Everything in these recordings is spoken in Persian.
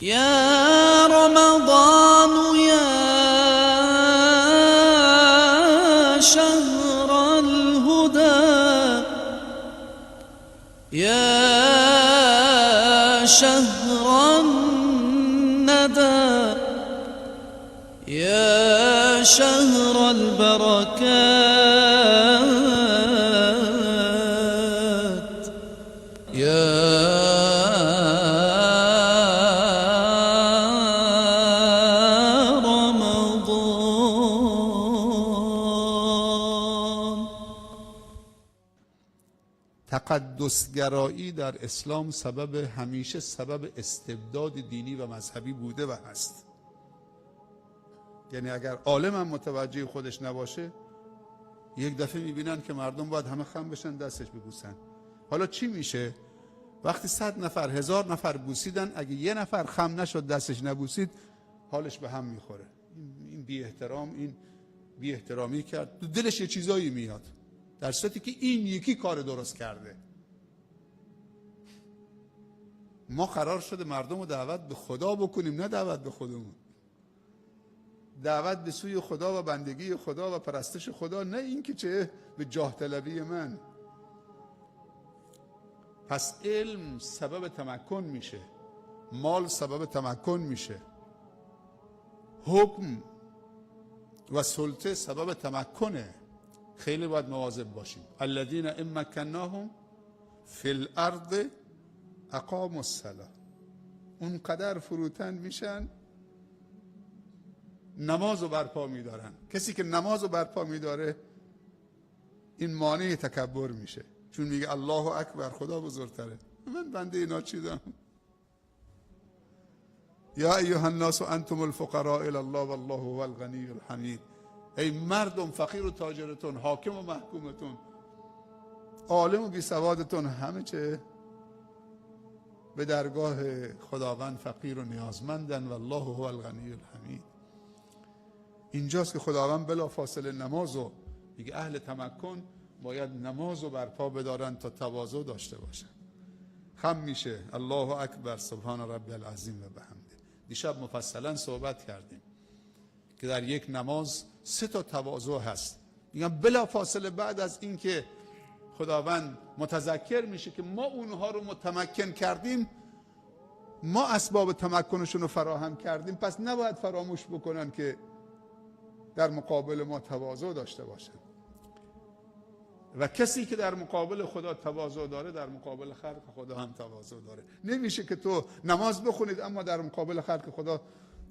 يا رمضان يا شهر الهدى يا شهر الندى يا شهر البركات يا تقدسگرایی در اسلام همیشه سبب استبداد دینی و مذهبی بوده و هست. یعنی اگر عالم هم متوجه خودش نباشه، یک دفعه میبینن که مردم باید همه خم بشن دستش ببوسن. حالا چی میشه؟ وقتی 100 نفر 1000 نفر بوسیدن، اگه یه نفر خم نشد دستش نبوسید، حالش به هم میخوره. این بی احترامی کرد، تو دلش یه چیزایی میاد، در صورتی که این یکی کار درست کرده. ما قرار شده مردم رو دعوت به خدا بکنیم، نه دعوت به خودمون. دعوت به سوی خدا و بندگی خدا و پرستش خدا، نه این که چه به جاه طلبی من. پس علم سبب تمکن میشه، مال سبب تمکن میشه، حکم و سلطه سبب تمکنه. خیلی باید مواظب باشیم. الذین ان مکناهم فی الارض اقاموا الصلاة. اونقدر فروتن میشن نماز رو برپا میدارن. کسی که نماز رو برپا میداره این مانع تکبر میشه، چون میگه الله اکبر، خدا بزرگتره، من بنده اینا چیدم. یا ایها الناس انتم الفقراء الی الله والله هو الغنی الحمید. ای مردم، فقیر و تاجرتون، حاکم و محکومتون، عالم و بی سوادتون، همه چه به درگاه خداوند فقیر و نیازمندن. والله هو الغنی الحمید. اینجاست که خداوند بلا فاصله نمازو میگه اهل تمکن باید نمازو برپا بدارن تا تواضع داشته باشن. خم میشه الله اکبر سبحان ربی العظیم و بحمده. دیشب مفصلا صحبت کردیم که در یک نماز 3 تا تواضع هست. میگم بلا فاصله بعد از این که خداوند متذکر میشه که ما اونها رو متمکن کردیم، ما اسباب تمکنشون رو فراهم کردیم، پس نباید فراموش بکنن که در مقابل ما تواضع داشته باشن. و کسی که در مقابل خدا تواضع داره، در مقابل خلق خدا هم تواضع داره. نمیشه که تو نماز بخونید اما در مقابل خلق خدا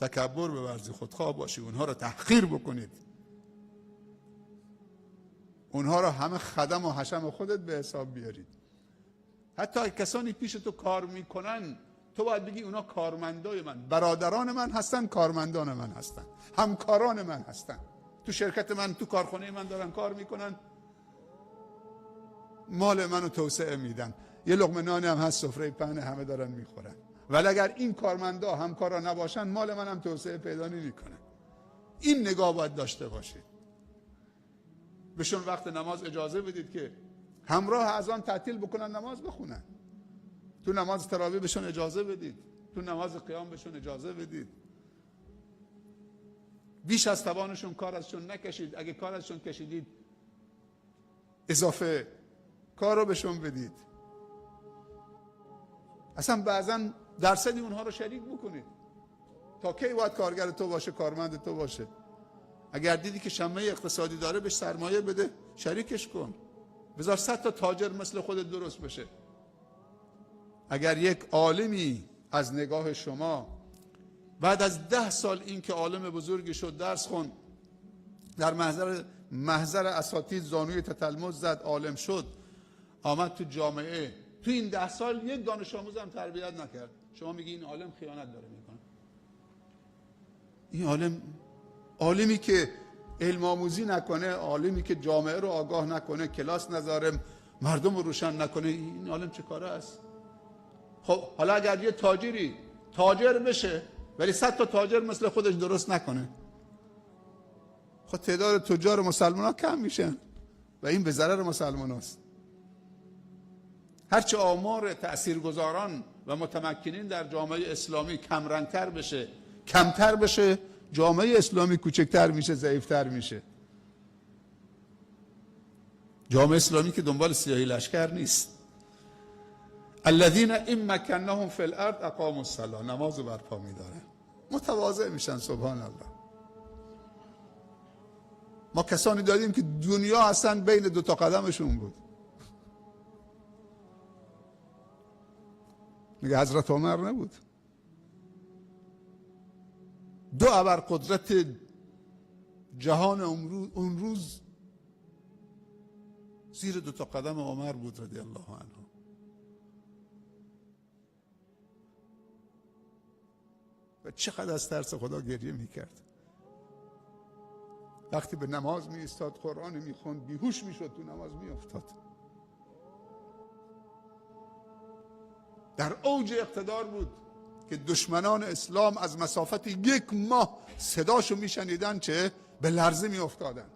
تکبر بورزی، خودخواه باشی، اونها رو تحقیر بکنید، اونها رو همه خدم و حشم خودت به حساب بیارید. حتی کسانی پیش تو کار میکنن، تو باید بگی اونا کارمندای من، برادران من هستن، کارمندان من هستن، همکاران من هستن، تو شرکت من، تو کارخانه من دارن کار میکنن، مال منو توسعه میدن، یه لقمه نانی هم هست سفره پهن همه دارن میخورن. ولی اگر این کارمندا همکارا نباشن، مال من هم توسعه پیدا نمیکنه. این نگاه باید داشته باشید. بهشون وقت نماز اجازه بدید که همراه اذان تعطیل بکنن، نماز بخونن. تو نماز تراویح بهشون اجازه بدید، تو نماز قیام بهشون اجازه بدید. بیش از توانشون کار ازشون نکشید. اگه کار ازشون کشیدید، اضافه کار رو بهشون بدید. اصلا بعضا درصدی اونها رو شریک بکنید. تا کی باید کارگر تو باشه، کارمند تو باشه؟ اگر دیدی که شمه اقتصادی داره، بهش سرمایه بده، شریکش کن، بذار 100 تا تاجر مثل خودت درست بشه. اگر یک عالمی از نگاه شما بعد از 10 سال این که عالم بزرگی شد، درس خون، در محضر اساتید زانوی تتلمذ زد، عالم شد، آمد تو جامعه، تو این 10 سال یک دانش آموز هم تربیت نکرد، شما میگی این عالم خیانت داره میکنه؟ این عالمی که علم آموزی نکنه، عالمی که جامعه رو آگاه نکنه، کلاس نذاره، مردم رو روشن نکنه، این عالم چه کاره است؟ خب حالا اگر یه تاجری تاجر بشه ولی 100 تا تاجر مثل خودش درست نکنه، خب تعداد تجار مسلمان ها کم میشن و این به ضرر مسلمان هاست. هرچه آمار تأثیرگذاران و متمکنین در جامعه اسلامی کمرنگتر بشه، کمتر بشه، جامعه اسلامی کوچکتر میشه، ضعیفتر میشه. جامعه اسلامی که دنبال سیاهی لشکر نیست. الذین ان مکناهم فی الارض اقاموا الصلاة، نماز برپا میدارن، متواضع میشن. سبحان الله. ما کسانی داریم که دنیا اصلا بین دو تا قدمشون بود. میگه حضرت عمر نبود؟ دو ابرقدرت جهان اون روز زیر دو تا قدم عمر بود رضی الله عنه. و چقدر از ترس خدا گریه میکرد. وقتی به نماز می ایستاد، قرآن میخوند، بیهوش میشد، تو نماز میافتاد. در اوج اقتدار بود که دشمنان اسلام از مسافت 1 ماه صداشو میشنیدن چه به لرزه میافتادن.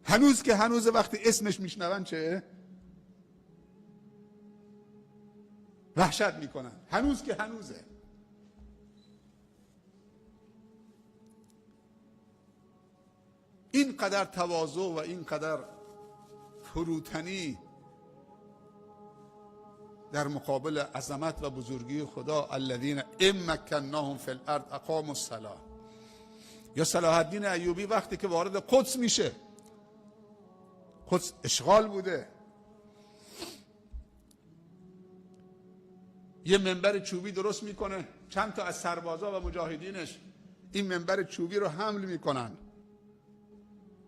هنوز که هنوز وقتی اسمش میشنون چه وحشت میکنن. هنوز که هنوزه. اینقدر تواضع و اینقدر فروتنی در مقابل عظمت و بزرگی خدا. الذین ان مکناهم فی الارض اقاموا الصلاة. یا صلاح الدین ایوبی وقتی که وارد قدس میشه، قدس اشغال بوده، یه منبر چوبی درست میکنه، چند تا از سربازا و مجاهدینش این منبر چوبی رو حمل میکنن.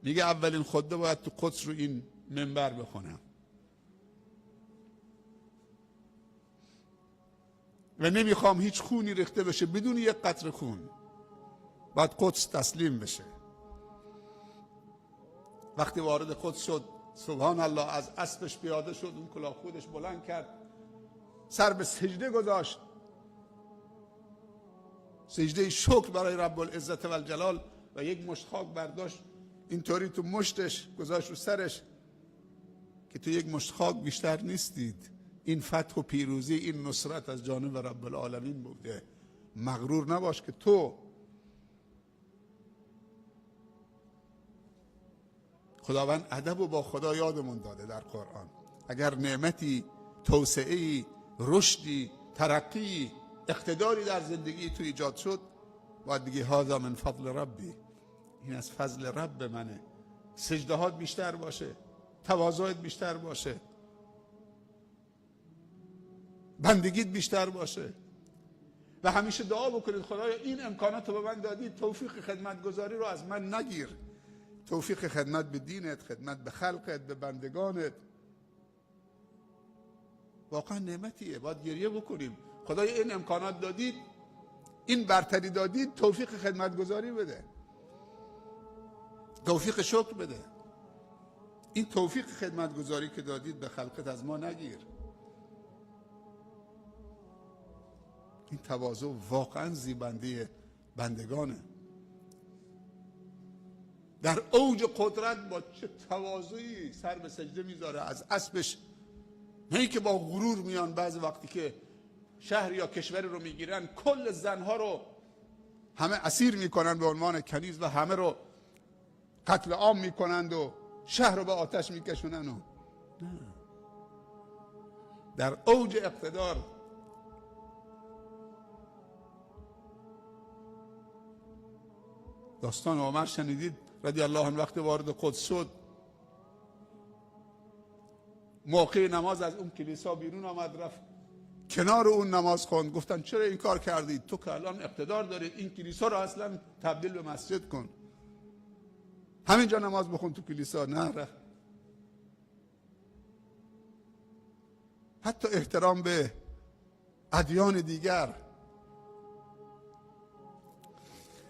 میگه اولین خطبه باید تو قدس رو این منبر بخونم و نمیخوام هیچ خونی ریخته بشه، بدون یک قطره خون باید قدس تسلیم بشه. وقتی وارد قدس شد، سبحان الله، از اسبش پیاده شد، اون کلاه خودش بلند کرد، سر به سجده گذاشت، سجده شکر برای رب العزت و الجلال، و یک مشت خاک برداشت اینطوری تو مشتش گذاشت رو سرش که تو یک مشت خاک بیشتر نیستید. این فتح و پیروزی، این نصرت از جانب رب العالمین بوده. مغرور نباش که تو خداوند ادب و با خدا یادمون داده در قرآن. اگر نعمتی، توسعه‌ای، رشدی، ترقی، اقتداری در زندگی تو ایجاد شد، باید بگی هذا من فضل ربی، این از فضل رب منه. سجدهات بیشتر باشه، تواضعت بیشتر باشه، بندگیت بیشتر باشه، و همیشه دعا بکنید خدایا این امکانات رو به من دادی، توفیق خدمتگزاری رو از من نگیر. توفیق خدمت به دینت، خدمت به خلقت، به بندگانت واقعا نعمتیه. باید گریه بکنیم خدایا این امکانات دادید، این برتری دادید، توفیق خدمتگزاری بده، توفیق شکر بده. این توفیق خدمتگزاری که دادید به خلقت از ما نگیر. این تواضع واقعا زیبنده بندگانه. در اوج قدرت با چه تواضعی سر به سجده میذاره، از اسبش، نه که با غرور میان بعضی وقتی که شهر یا کشوری رو میگیرن کل زنها رو همه اسیر میکنن به عنوان کنیز و همه رو قتل عام میکنند و شهر رو به آتش میکشونن. نه، در اوج اقتدار داستان عمر شنیدید رضی الله عنه. وقتی وارد قدس شد، موقع نماز از اون کلیسا بیرون آمد، رفت کنار اون نماز خوند. گفتن چرا این کار کردید؟ تو که الان اقتدار دارید، این کلیسا رو اصلا تبدیل به مسجد کن، همینجا نماز بخون تو کلیسا. نه، رفت. حتی احترام به ادیان دیگر.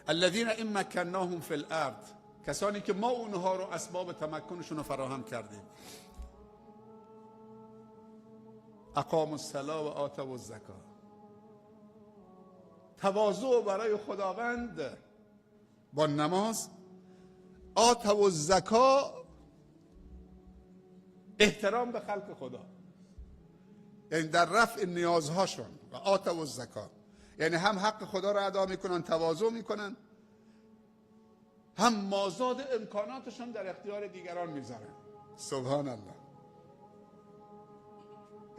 الذین ان مکناهم فی الارض، کسانی که ما اونها رو اسباب تمکنشون رو فراهم کردیم. اقاموا الصلاة و آتوا الزکاة، تواضع برای خداوند با نماز. آتوا الزکاة احترام به خلق خدا، یعنی در رفع نیازهاشون. و آتوا الزکات، یعنی هم حق خدا را ادا میکنن، تواضع میکنن، هم مازاد امکاناتشون در اختیار دیگران میذارن. سبحان الله.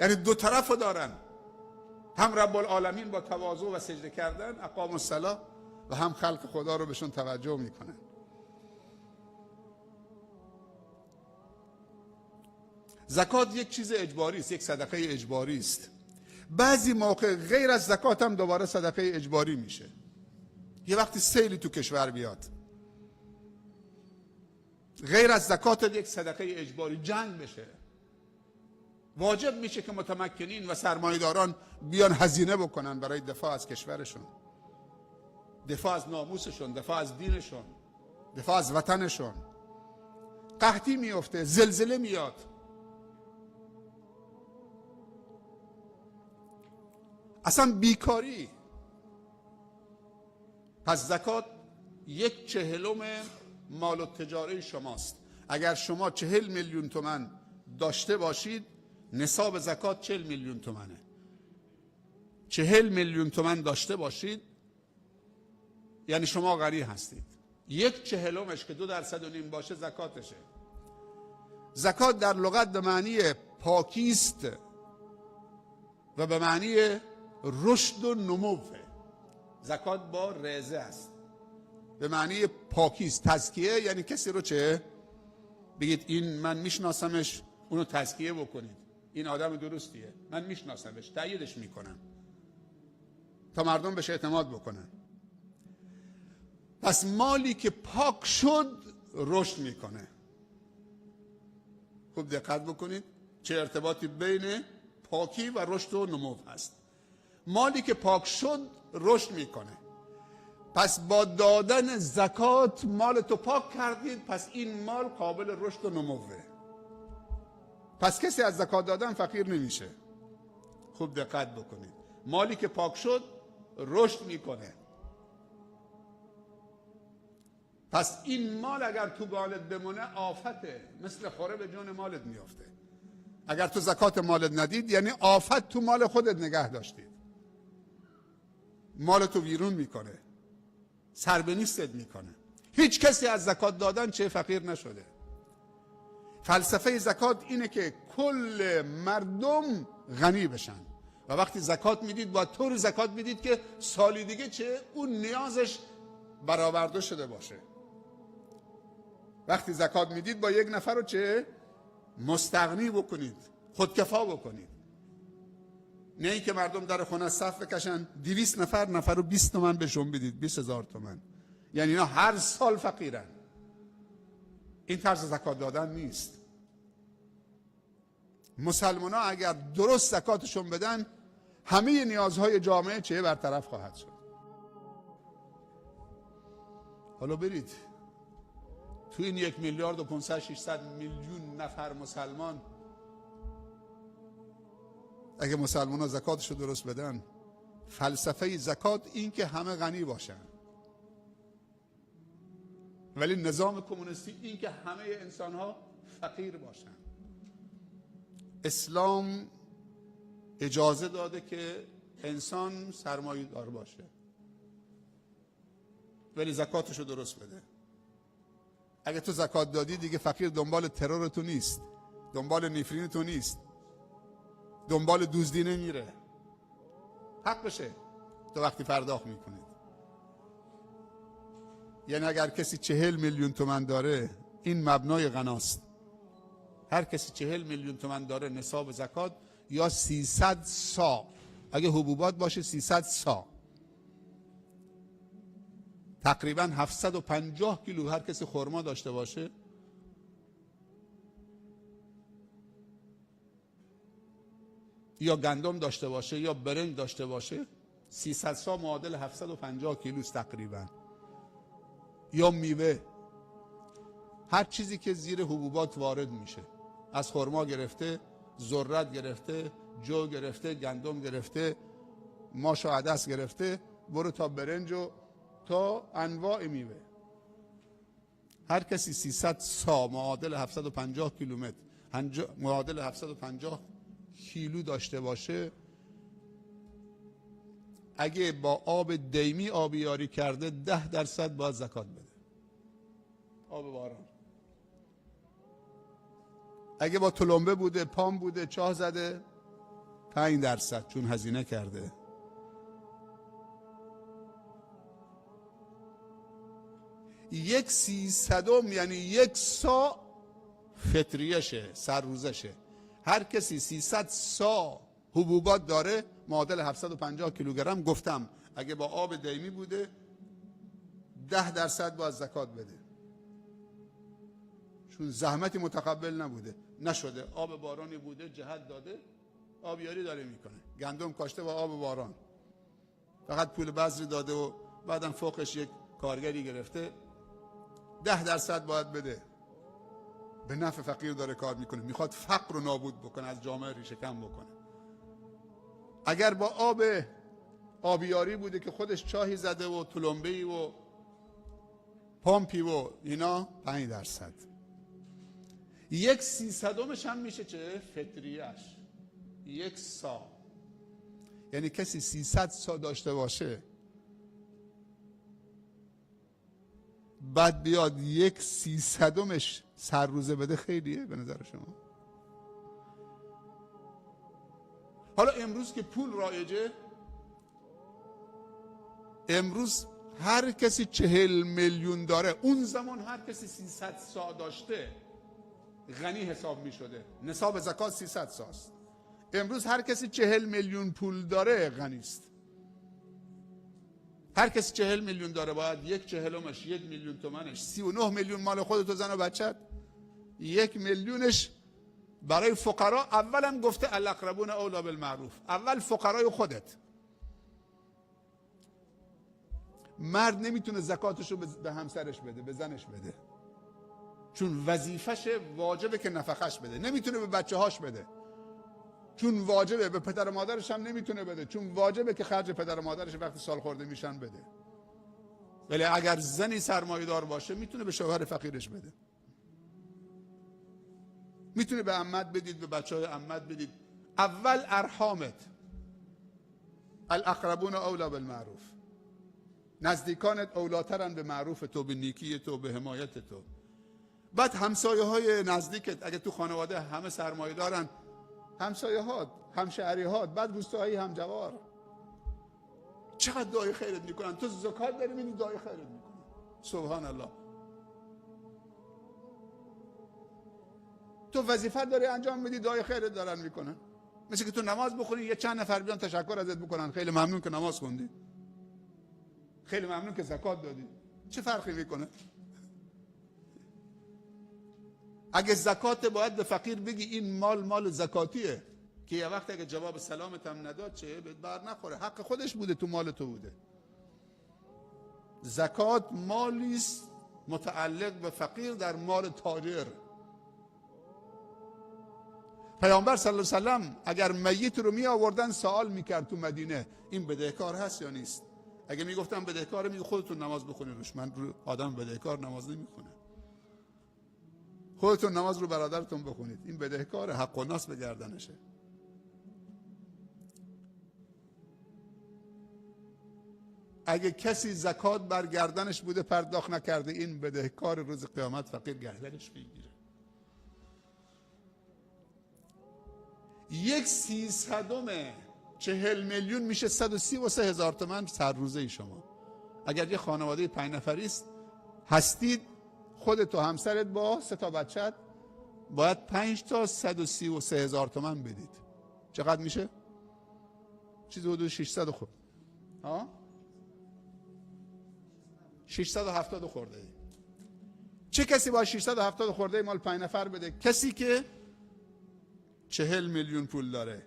یعنی دو طرفو دارن، هم رب العالمین با تواضع و سجده کردن اقام الصلاة، و هم خلق خدا رو بهشون توجه میکنن. زکات یک چیز اجباری است، یک صدقه اجباری است. بعضی موقع غیر از زکات هم دوباره صدقه اجباری میشه. یه وقتی سیلی تو کشور بیاد، غیر از زکات یک صدقه اجباری، جنگ بشه، واجب میشه که متمکنین و سرمایه‌داران بیان هزینه بکنن برای دفاع از کشورشون، دفاع از ناموسشون، دفاع از دینشون، دفاع از وطنشون. قحطی میفته، زلزله میاد، اصلا بیکاری. پس زکات 1/40 مال و تجاره شماست. اگر شما 40 میلیون تومان داشته باشید، نصاب زکات 40 میلیون تومانه. 40 میلیون تومان داشته باشید یعنی شما غنی هستید. 1/40 که 2.5% باشه زکاتشه. زکات در لغت به معنی پاکیست و به معنی رشد و نموه. زکات با رزه است، به معنی پاکیست. تزکیه یعنی کسی رو چه؟ بگید این من میشناسمش، اونو تزکیه بکنید، این آدم درستیه، من میشناسمش، تأییدش میکنم تا مردم بهش اعتماد بکنن. پس مالی که پاک شد رشد میکنه. خوب دقت بکنید چه ارتباطی بین پاکی و رشد و نمو هست. مالی که پاک شد رشد میکنه. پس با دادن زکات مال تو پاک کردید، پس این مال قابل رشد و نموه. پس کسی از زکات دادن فقیر نمیشه. خوب دقت بکنید، مالی که پاک شد رشد میکنه. پس این مال اگر تو بالت بمونه آفته، مثل خوره به جون مالت میافته. اگر تو زکات مالت ندید یعنی آفت تو مال خودت نگه داشتید، مالتو ویرون میکنه، سر به نیستت میکنه. هیچ کسی از زکات دادن چه فقیر نشده. فلسفه زکات اینه که کل مردم غنی بشن و وقتی زکات میدید باید طور زکات میدید که سالی دیگه چه اون نیازش برآورده شده باشه. وقتی زکات میدید با یک نفر رو چه مستغنی بکنید، خودکفا بکنید. نه ای که مردم در خونه صف بکشن 200 نفر رو 20 تومن بهشون بدید، 20,000 تومن، یعنی اینا هر سال فقیرن. این طرز زکات دادن نیست. مسلمان ها اگر درست زکاتشون بدن همه نیازهای جامعه چه برطرف خواهد شد. حالا برید تو این 1,500,000,000 نفر مسلمان، اگه مسلمان ها زکاتشو درست بدن، فلسفه زکات این که همه غنی باشن، ولی نظام کمونیستی این که همه انسان ها فقیر باشن. اسلام اجازه داده که انسان سرمایه دار باشه ولی زکاتشو درست بده. اگه تو زکات دادی دیگه فقیر دنبال ترور تو نیست، دنبال نفرین تو نیست، دنبال دزدی نمیره. حق بشه تو وقتی پرداخت میکنید. یعنی اگر کسی 40 میلیون تومان داره این مبنای غناست. هر کسی 40 میلیون تومان داره نصاب زکات یا 300 صاع، اگه حبوبات باشه 300 صاع، تقریبا 750 کیلو. هر کسی خرما داشته باشه یا گندم داشته باشه یا برنج داشته باشه 300 صاع معادل 750 کیلوست تقریبا. یا میوه، هر چیزی که زیر حبوبات وارد میشه، از خرما گرفته، ذرت گرفته، جو گرفته، گندم گرفته، ماش و عدس گرفته، برو تا برنج و تا انواع میوه. هر کسی 300 صاع معادل 750 کیلومتر معادل 750 کیلو داشته باشه، اگه با آب دیمی آبیاری کرده 10% باید زکات بده. آب باران. اگه با تلمبه بوده، پام بوده، چاه زده، 5% چون هزینه کرده. یک 300 یعنی 1 سا فطریشه، سر روزشه. هر کسی 300 سا حبوبات داره، معادل 750 کیلوگرم. گفتم اگه با آب دیمی بوده 10% باید زکات بده، چون زحمتی متقبل نبوده، نشده. آب بارانی بوده، جهت داده، آبیاری داره میکنه. گندم کاشته با آب باران، فقط پول بذری داده و بعدم فوقش یک کارگری گرفته، 10% باید بده. به نفع فقیر داره کار میکنه، میخواد فقر رو نابود بکنه، از جامعه ریشه کم بکنه. اگر با آب آبیاری بوده که خودش چاهی زده و تلمبه‌ای و پامپی و اینا، 5%. 1/300 هم میشه چه؟ فطریش. 1 سا. یعنی کسی 300 سا داشته باشه، بعد بیاد 1/300 سر روزه بده، خیلیه به نظر شما؟ حالا امروز که پول رایجه، امروز هر کسی 40 میلیون داره، اون زمان هر کسی 300 سا داشته غنی حساب می شده. نصاب زکات 300 ساست. امروز هر کسی 40 میلیون پول داره غنی است. هر کسی 40 میلیون داره باید 1/40 1 میلیون تومنش، 39 میلیون مال خودت و زن و بچت، 1 میلیونش برای فقرا. اولم گفته الاقربون اولی بالمعروف، اول فقرای خودت. مرد نمیتونه زکاتشو به همسرش بده، به زنش بده، چون وظیفشه، واجبه که نفقش بده. نمیتونه به بچه هاش بده، چون واجبه. به پدر و مادرش هم نمیتونه بده، چون واجبه که خرج پدر و مادرش وقتی سال خورده میشن بده. ولی اگر زنی سرمایه دار باشه میتونه به شوهر فقیرش بده، میتونه به عمت بدید، به بچه های عمت بدید. اول ارحامت، الاقربون اولی بالمعروف، نزدیکانت اولاترن به معروف تو، به نیکی تو، به حمایت تو. بعد همسایه های نزدیکت، اگه تو خانواده همه سرمایه دارن، همسایه هات، همشهری هات، بعد روستایی همجوار، چقدر دعای خیرت میکنن. تو زکات داری میدی، دعای خیرت میکنن. سبحان الله. تو وظیفت داری انجام میدی، دعای خیرت دارن میکنن. مثل که تو نماز بخونی، یه چند نفر بیان تشکر ازت بکنن، خیلی ممنون که نماز خوندی، خیلی ممنون که زکات دادی. چه فرقی میکنه؟ اگه زکات باید به فقیر بگی این مال زکاتیه، که یه وقت اگه جواب سلامت هم نداد چه بهت بر نخوره، حق خودش بوده، تو مال تو بوده. زکات مالی است متعلق به فقیر در مال تاجر. پیامبر صلی الله علیه و سلم اگر میت رو می آوردن سوال میکرد تو مدینه این بدهکار هست یا نیست. اگه میگفتن بدهکاره، میگه خودتون نماز بخونید روش، من رو آدم بدهکار نماز نمیخونه. خودتون نماز رو برادرتون بخونید، این بدهکاره، حق و ناس به گردنشه. اگه کسی زکات بر گردنش بوده پرداخت نکرده، این بدهکار، روز قیامت فقیر گردنش میگیره. 1/300 40 میلیون میشه 133,000 تومان سر روزه شما. اگر یه خانواده 5 نفری است هستید، خودت و همسرت با 3 تا بچت، باید 5 تا 133,000 تومان بدید. چقدر میشه؟ چیزی حدود 600 خورد. 670 خورده ای. چه کسی باید 670 خورده ای مال 5 نفر بده؟ کسی که 40 میلیون پول داره،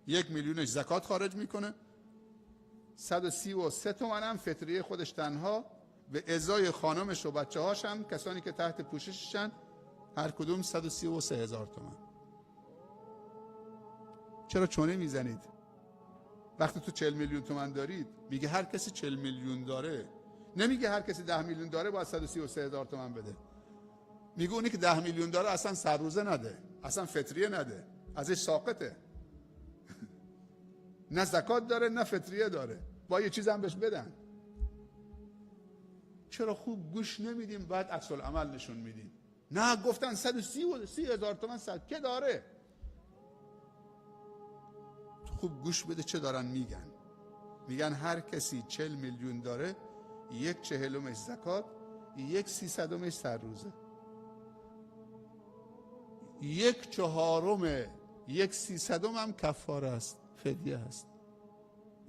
1 میلیونش زکات خارج میکنه، 133 تومن هم فطریه خودش تنها، به ازای خانمش و بچه هاش هم، کسانی که تحت پوشششن، هر کدوم 133,000 تومن. چرا چونه میزنید؟ وقتی تو 40 میلیون تومن دارید، میگه هر کسی 40 میلیون داره، نمیگه هر کسی 10 میلیون داره باید 133,000 تومن بده. میگه اونی که 10 میلیون داره اصلا سر روزه نده. اصلا فطریه نده، ازش ساقطه. نه زکات داره نه فطریه داره، با یه چیز هم بهش بدن. چرا خوب گوش نمیدیم بعد عکس العمل نشون میدیم؟ نه گفتن 130,000 تومان سکه داره. تو خوب گوش بده چه دارن میگن. میگن هر کسی 40 میلیون داره 1/40 زکات، 1/300 سر روزه، 1/4 1/300 هم کفاره است، فدیه هست.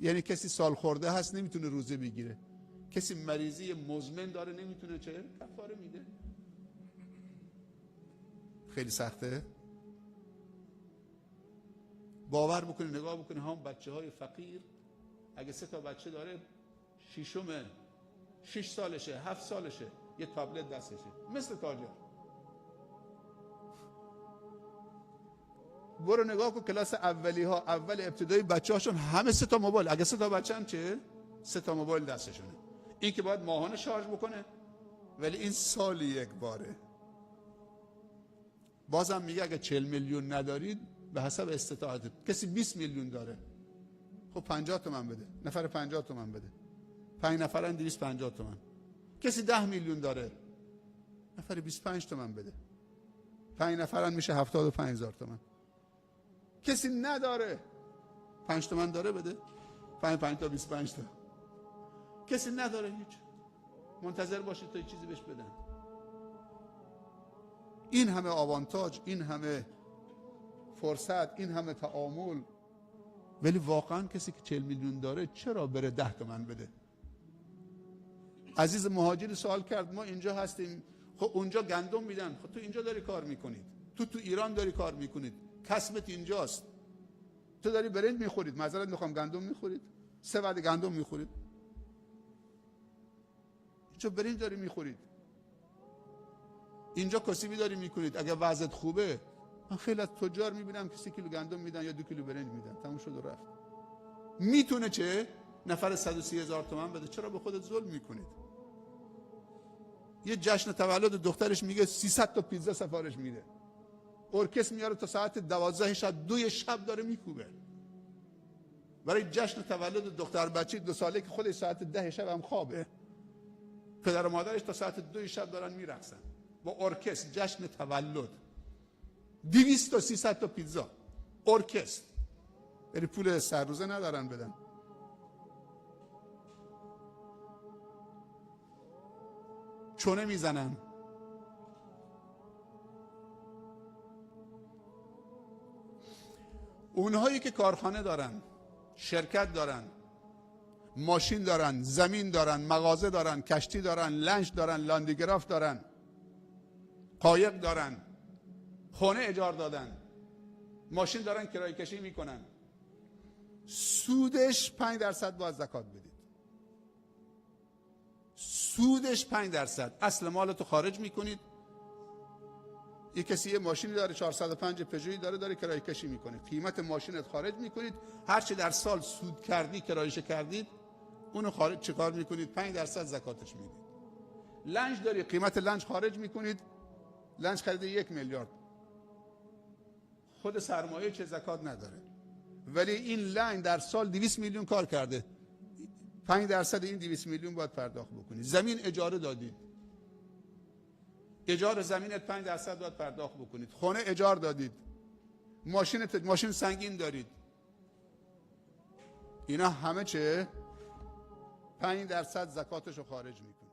یعنی کسی سال خورده هست نمیتونه روزه بگیره، کسی مریضی مزمن داره نمیتونه چه کفاره میده. خیلی سخته. باور بکنی نگاه بکنی هم بچه های فقیر اگه 3 تا بچه داره 6 سالشه 7 سالشه یه تابلت دستشه مثل تاجر. برو نگاه کن کلاس اولی ها اول ابتدایی بچه هاشون همه 3 تا موبایل، اگه 3 تا بچه هم چه 3 تا موبایل دستشونه. این که باید ماهانه شارژ بکنه ولی این سالی یک باره. بازم میگه اگه 40 میلیون ندارید به حسب استطاعت. کسی 20 میلیون داره خب 50 تومن بده، نفر 50 تومن بده، 5 نفرن 250 تومن. کسی 10 میلیون داره نفر 25 تومن بده، 5 نفرن میشه 75,000 تومن. کسی نداره 5 تومن داره بده، 5 تا 25 تا. کسی نداره هیچ، منتظر باشید تا یه چیزی بهش بدن. این همه آوانتاژ، این همه فرصت، این همه تعامل، ولی واقعا کسی که 40 میلیون داره چرا بره 10 تومن بده؟ عزیز مهاجری سوال کرد ما اینجا هستیم، خب اونجا گندم میدن، خب تو اینجا داری کار میکنید، تو ایران داری کار میکنید، کسبت اینجاست، تو داری برنج میخورید، معذرت میخوام گندم میخورید، 3 وعده گندم میخورید، اینجا برنج داری میخورید، اینجا کاسبی داری میکنید. اگر وضعیت خوبه من خیلی از تجار میبینم که 3 کیلو گندم میدن یا 2 کیلو برنج میدن، تموم شد و رفت. میتونه چه نفر 130,000 تومان بده. چرا به خودت ظلم میکنید؟ یه جشن تولد دخترش میگه 300 تا پیتزا سفارش میده، ارکستر میاره تا ساعت 12 شب 2 شب داره میکوبه برای جشن تولد دختر بچه 2 ساله که خودش ساعت 10 شب هم خوابه، پدر و مادرش تا ساعت 2 شب دارن میرقصن با ارکستر جشن تولد. 200 تا 300 تا پیتزا ارکستر، یعنی پول سر روزه ندارن بدن. چونه میزنن. اونهایی که کارخانه دارن، شرکت دارن، ماشین دارن، زمین دارن، مغازه دارن، کشتی دارن، لنج دارن، لاندیگراف دارن، قایق دارن، خونه اجار دادن، ماشین دارن کرایه کشی میکنن، سودش 5% باید زکات بدید. سودش 5%. اصل مالتو خارج میکنید. یک کسی یه ماشینی داره 405 پژویی داره کرایه کشی میکنه، قیمت ماشینت خارج میکنید، هر چی در سال سود کردی کرایه‌اش کردید اونو خارج چیکار میکنید؟ 5% زکاتش میدید. لنج داری، قیمت لنج خارج میکنید، لنج خریده 1 میلیارد، خود سرمایه چه زکات نداره، ولی این لنج در سال 200 میلیون کار کرده، 5% این 200 میلیون باید پرداخت بکنید. زمین اجاره دادید، اجاره زمینت 5% باید پرداخت بکنید. خونه اجار دادید، ماشین سنگین دارید، اینا همه چه 5% زکاتشو خارج میکنید.